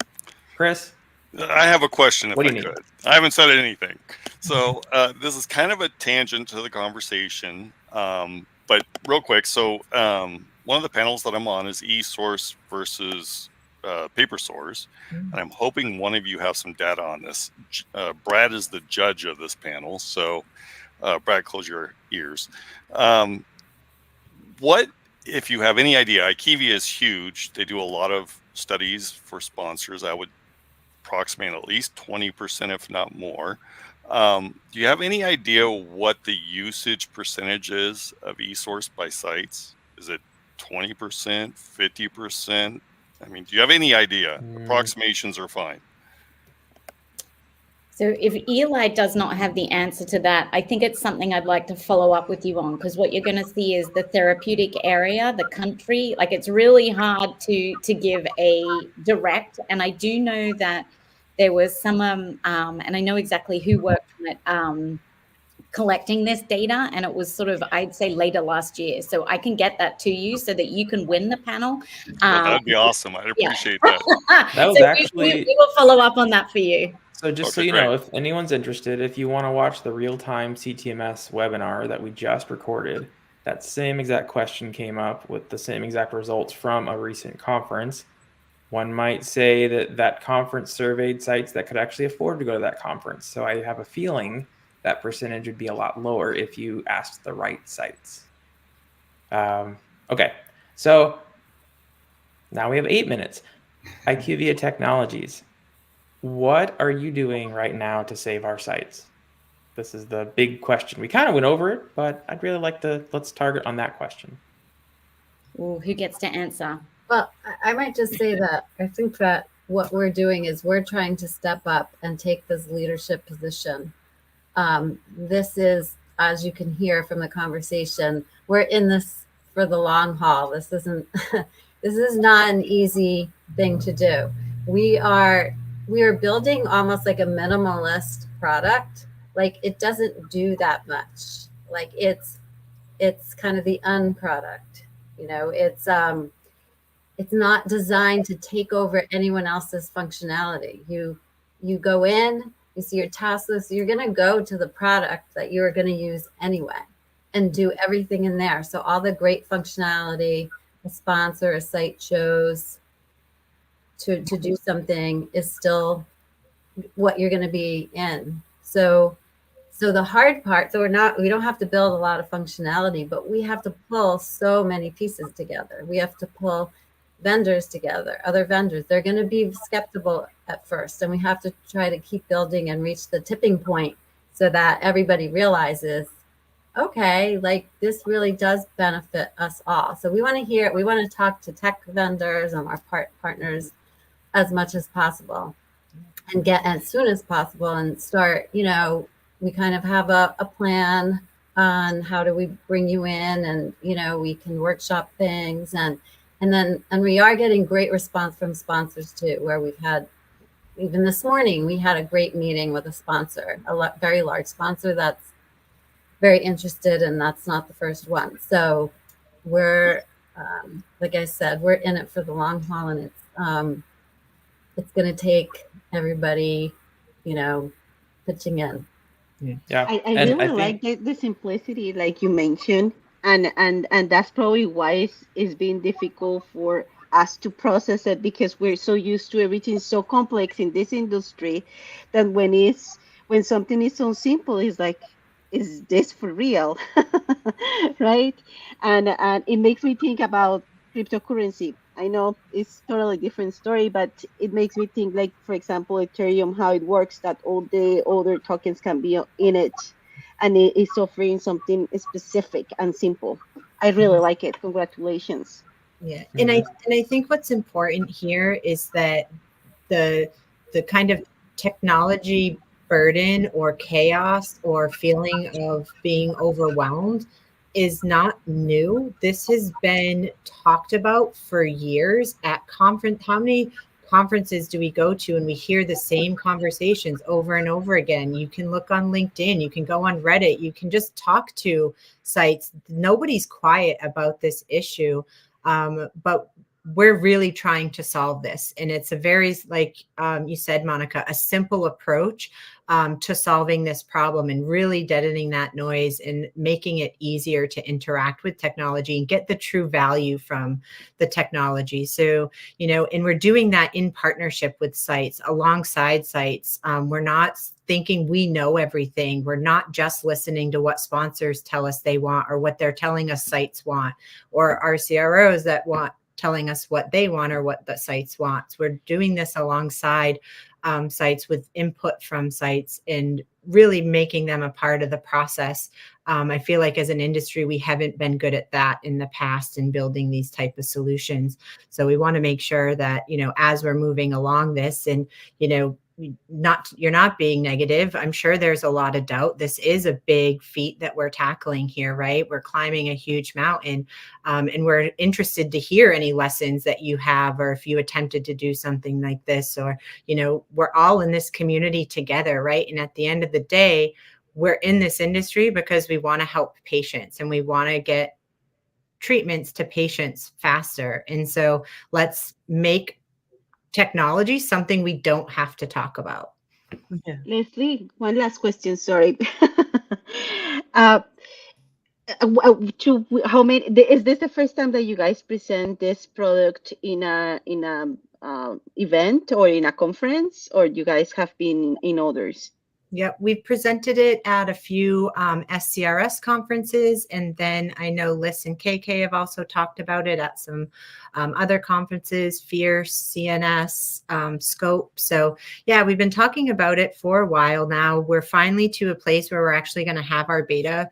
Chris? I have a question if What do I you need? could. I haven't said anything. So this is kind of a tangent to the conversation, but real quick. So one of the panels that I'm on is e-source versus paper source, and I'm hoping one of you have some data on this. Brad is the judge of this panel, so Brad, close your ears. What, if you have any idea, IQVIA is huge. They do a lot of studies for sponsors. I would approximate at least 20%, if not more. Do you have any idea what the usage percentage is of eSource by sites? Is it 20%, 50%? I mean, do you have any idea? Approximations are fine. So if Eli does not have the answer to that, I think it's something I'd like to follow up with you on, because what you're going to see is the therapeutic area, the country. Like, it's really hard to give a direct. And I do know that there was some, and I know exactly who worked on it, collecting this data, and it was sort of, I'd say, later last year. So I can get that to you so that you can win the panel. Well, that'd be awesome. I'd appreciate that. That was so actually we will follow up on that for you. So just so Okay, you great. know, if anyone's interested, if you want to watch the real-time CTMS webinar that we just recorded, that same exact question came up with the same exact results from a recent conference. One might say that that conference surveyed sites that could actually afford to go to that conference. So I have a feeling that percentage would be a lot lower if you asked the right sites. Okay, so now we have 8 minutes. IQVIA Technologies. What are you doing right now to save our sites? This is the big question. We kind of went over it, but I'd really like to, let's target on that question. Ooh, who gets to answer? Well, I might just say that I think that what we're doing is we're trying to step up and take this leadership position. This is, as you can hear from the conversation, we're in this for the long haul. This isn't this is not an easy thing to do. We are building almost like a minimalist product. Like it doesn't do that much. Like it's kind of the unproduct. You know, it's not designed to take over anyone else's functionality. You go in, you see your task list, you're going to go to the product that you're going to use anyway and do everything in there. So all the great functionality a sponsor, a site chose to do something is still what you're going to be in. So the hard part, so we don't have to build a lot of functionality, but we have to pull so many pieces together. We have to pull vendors together, other vendors. They're going to be skeptical at first, and we have to try to keep building and reach the tipping point so that everybody realizes, okay, like this really does benefit us all. So we want to hear, we want to talk to tech vendors and our partners as much as possible and get as soon as possible and start, you know, we kind of have a plan on how do we bring you in, and, you know, we can workshop things and we are getting great response from sponsors too, where we've had, even this morning, we had a great meeting with a sponsor, very large sponsor that's very interested, and that's not the first one. So we're, like I said, we're in it for the long haul, and it's going to take everybody, you know, pitching in. Yeah. I really like the simplicity, like you mentioned, and that's probably why it's been difficult for us to process it, because we're so used to everything so complex in this industry that when something is so simple, it's like, is this for real? Right? And it makes me think about cryptocurrency. I know it's totally different story, but it makes me think, like, for example, Ethereum, how it works, that all the other tokens can be in it, and it is offering something specific and simple. I really like it. Congratulations. Yeah. And I think what's important here is that the kind of technology burden or chaos or feeling of being overwhelmed is not new. This has been talked about for years at conference. How many conferences do we go to and we hear the same conversations over and over again? You can look on LinkedIn, you can go on Reddit, you can just talk to sites. Nobody's quiet about this issue. But we're really trying to solve this. And it's a very, like you said, Monica, a simple approach to solving this problem and really deadening that noise and making it easier to interact with technology and get the true value from the technology. So, you know, and we're doing that in partnership with sites, alongside sites. We're not thinking we know everything. We're not just listening to what sponsors tell us they want or what they're telling us sites want, or our CROs that want telling us what they want or what the sites want. So we're doing this alongside sites with input from sites and really making them a part of the process. I feel like as an industry, we haven't been good at that in the past in building these type of solutions. So we want to make sure that, you know, as we're moving along this, and, you know, you're not being negative. I'm sure there's a lot of doubt. This is a big feat that we're tackling here, right? We're climbing a huge mountain, and we're interested to hear any lessons that you have, or if you attempted to do something like this, or, you know, we're all in this community together, right? And at the end of the day, we're in this industry because we want to help patients and we want to get treatments to patients faster. And so let's make technology something we don't have to talk about. Yeah. Leslie, one last question. Sorry. How many? Is this the first time that you guys present this product in a event or in a conference, or you guys have been in others? Yep, we've presented it at a few SCRS conferences, and then I know Liz and KK have also talked about it at some other conferences, Fierce, CNS, Scope. So yeah, we've been talking about it for a while now. We're finally to a place where we're actually going to have our beta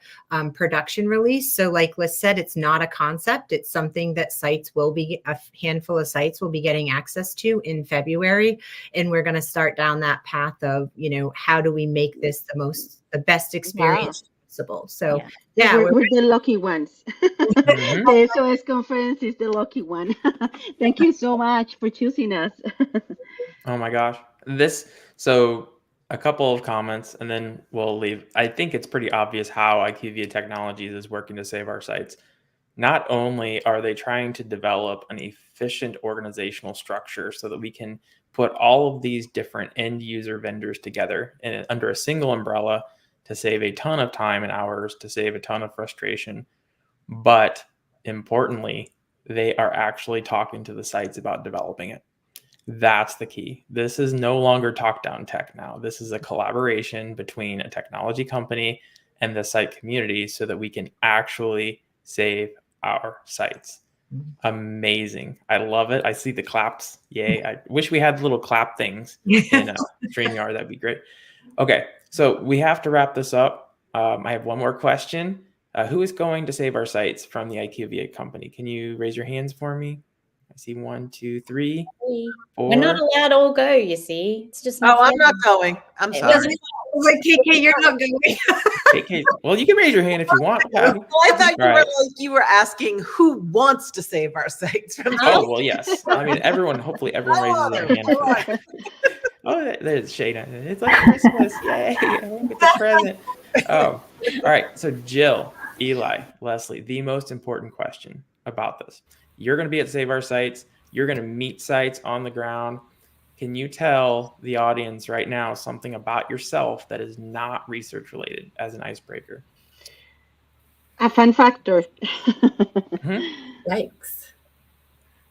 production release. So like Liz said, it's not a concept. It's something that a handful of sites will be getting access to in February. And we're going to start down that path of, how do we make this the best experience possible? So yeah, we're the lucky ones. Mhm. The SOS conference is the lucky one. Thank you so much for choosing us. Oh my gosh. So a couple of comments and then we'll leave. I think it's pretty obvious how IQVIA Technologies is working to save our sites. Not only are they trying to develop an efficient organizational structure so that we can put all of these different end user vendors together and under a single umbrella to save a ton of time and hours, to save a ton of frustration, but importantly, they are actually talking to the sites about developing it. That's the key. This is no longer top-down tech now. This is a collaboration between a technology company and the site community so that we can actually save our sites. Amazing. I love it. I see the claps. Yay. I wish we had little clap things in StreamYard. That'd be great. Okay, so we have to wrap this up. I have one more question. Who is going to save our sites from the IQVIA company? Can you raise your hands for me? I see 1, 2, 3, 4. We're not allowed to all go, you see. It's just not I'm not going. I'm sorry. Like, KK, you're not going. KK, well, you can raise your hand if you want. Patty. Well, I thought you were asking who wants to save our sites from. Oh, well, yes. I mean, hopefully everyone raises their hand. For that. Oh, there's Shayna. It's like Christmas. Yay. I want to get the present. Oh, all right. So Jill, Eli, Leslie, the most important question about this. You're going to be at Save Our Sites. You're going to meet sites on the ground. Can you tell the audience right now something about yourself that is not research related as an icebreaker? A fun factor. Yikes.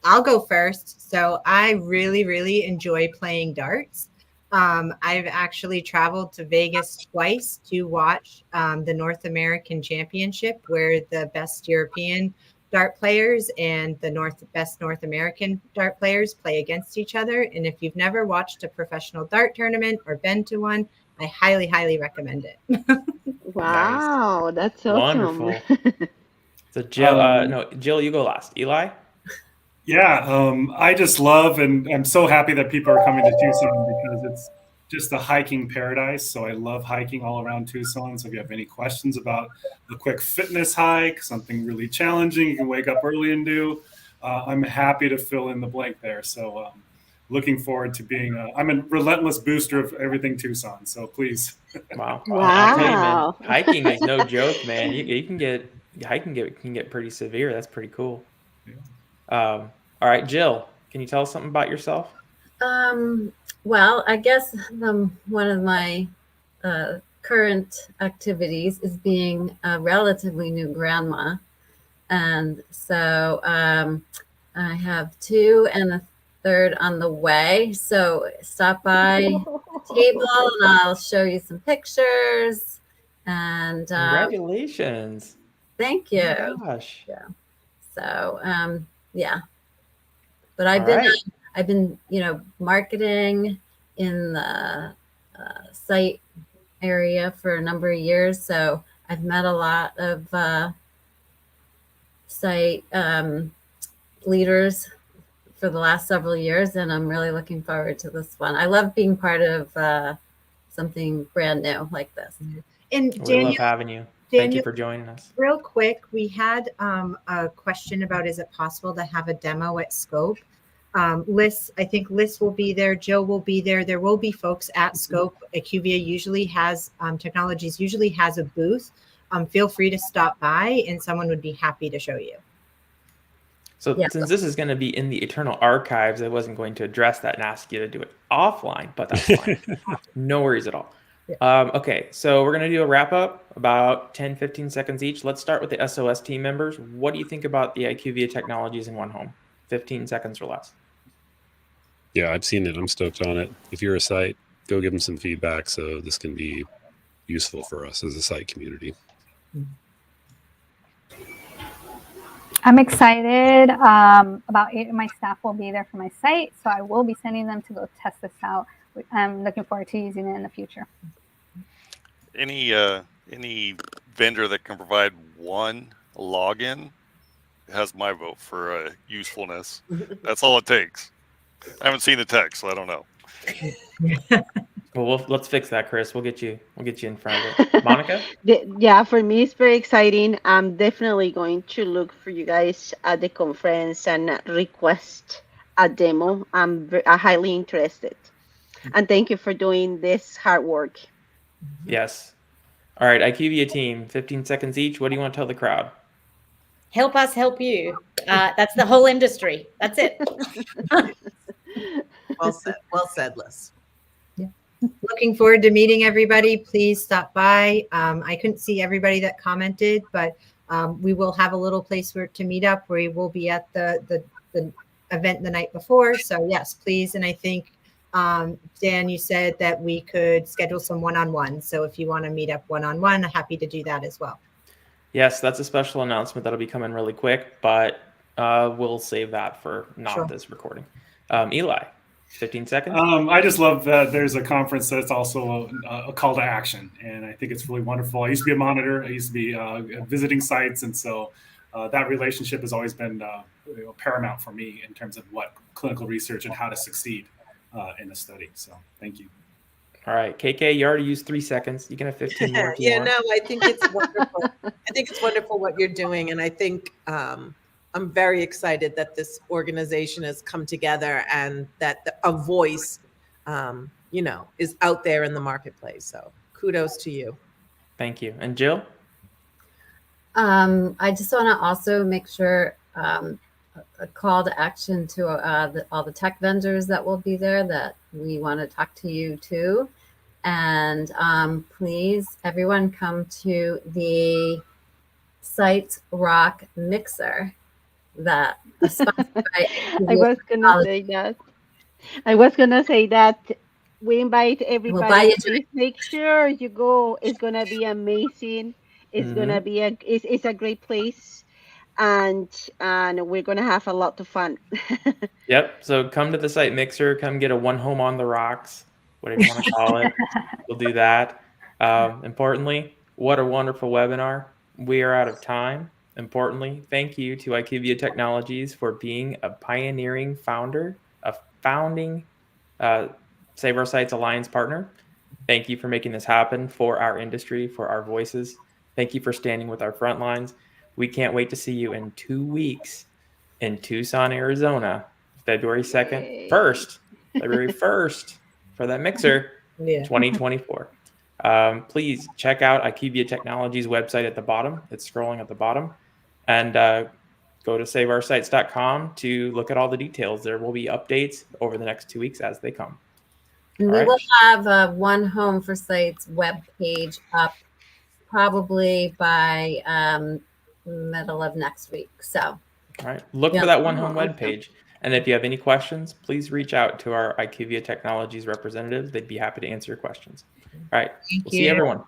I'll go first. So I really, really enjoy playing darts. I've actually traveled to Vegas twice to watch the North American Championship, where the best European dart players and the best North American dart players play against each other. And if you've never watched a professional dart tournament or been to one, I highly, highly recommend it. Wow, nice. That's awesome. Wonderful. So Jill, Jill, you go last. Eli? Yeah, I just love, and I'm so happy that people are coming to Tucson because it's just a hiking paradise. So I love hiking all around Tucson. So if you have any questions about a quick fitness hike, something really challenging you can wake up early and do, I'm happy to fill in the blank there. So looking forward to being I'm a relentless booster of everything Tucson. So please. Wow. Wow. Man, hiking is no joke, man. Hiking can get pretty severe. That's pretty cool. Yeah. All right, Jill, can you tell us something about yourself? Well, I guess one of my current activities is being a relatively new grandma. And so I have 2 and a third on the way. So stop by table and I'll show you some pictures. And congratulations. Thank you. Oh my gosh. Yeah. So yeah. But I've been, marketing in the site area for a number of years. So I've met a lot of site leaders for the last several years, and I'm really looking forward to this one. I love being part of something brand new like this. And we love having you. Thank you for joining us. Real quick, we had a question about, is it possible to have a demo at Scope? Liz will be there. Jill will be there. There will be folks at Scope. IQVIA usually has, Technologies usually has a booth. Feel free to stop by and someone would be happy to show you. So Yeah. since this is going to be in the eternal archives, I wasn't going to address that and ask you to do it offline, but that's fine. No worries at all. Okay, so we're going to do a wrap up, about 10, 15 seconds each. Let's start with the SOS team members. What do you think about the IQVIA technologies in one home? 15 seconds or less. Yeah, I've seen it. I'm stoked on it. If you're a site, go give them some feedback so this can be useful for us as a site community. I'm excited about it. My staff will be there for my site, so I will be sending them to go test this out. I'm looking forward to using it in the future. Any vendor that can provide one login has my vote for usefulness. That's all it takes. I haven't seen the text, so I don't know. Well, let's fix that, Chris. We'll get you in front of it. Monica? Yeah, for me, it's very exciting. I'm definitely going to look for you guys at the conference and request a demo. I'm highly interested. And thank you for doing this hard work. Yes. All right, IQVIA team, 15 seconds each. What do you want to tell the crowd? Help us help you. That's the whole industry. That's it. Well said, Liz. Looking forward to meeting everybody. Please stop by. I couldn't see everybody that commented, but we will have a little place to meet up. We will be at the event the night before. So yes, please. And I think, Dan, you said that we could schedule some one-on-one. So if you want to meet up one-on-one, happy to do that as well. Yes, that's a special announcement that'll be coming really quick, but we'll save that for not this recording. Eli, 15 seconds. I just love that there's a conference that's also a call to action, and I think it's really wonderful. I used to be a monitor. I used to be visiting sites, and so that relationship has always been paramount for me in terms of what clinical research and how to succeed in a study. So thank you. All right, KK, you already used 3 seconds. You can have 15 more. Yeah, no, I think it's wonderful. I think it's wonderful what you're doing, and I think I'm very excited that this organization has come together and that a voice, is out there in the marketplace. So kudos to you. Thank you. And Jill? I just want to also make sure a call to action to all the tech vendors that will be there, that we want to talk to you too. And please, everyone, come to the Sites Rock Mixer that is sponsored by I was gonna say that. We invite everybody. Please make sure you go. It's gonna be amazing. It's gonna be it's a great place, and we're gonna have a lot of fun. Yep. So come to the Site Mixer. Come get a one home on the rocks, whatever you want to call it. We'll do that. Importantly, what a wonderful webinar. We are out of time. Importantly, thank you to IQVIA Technologies for being a pioneering founding Save Our Sites Alliance partner. Thank you for making this happen for our industry, for our voices. Thank you for standing with our front lines. We can't wait to see you in 2 weeks in Tucson, Arizona, February 1st for that mixer, 2024. Please check out IQVIA Technologies website at the bottom. It's scrolling at the bottom. And go to saveoursites.com to look at all the details. There will be updates over the next 2 weeks as they come. And we will have a One Home for Sites web page up probably by middle of next week. So, all right, look for that One Home web page. And if you have any questions, please reach out to our IQVIA Technologies representatives. They'd be happy to answer your questions. All right, we'll see everyone.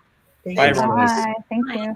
Bye, everyone. Bye. Thank you.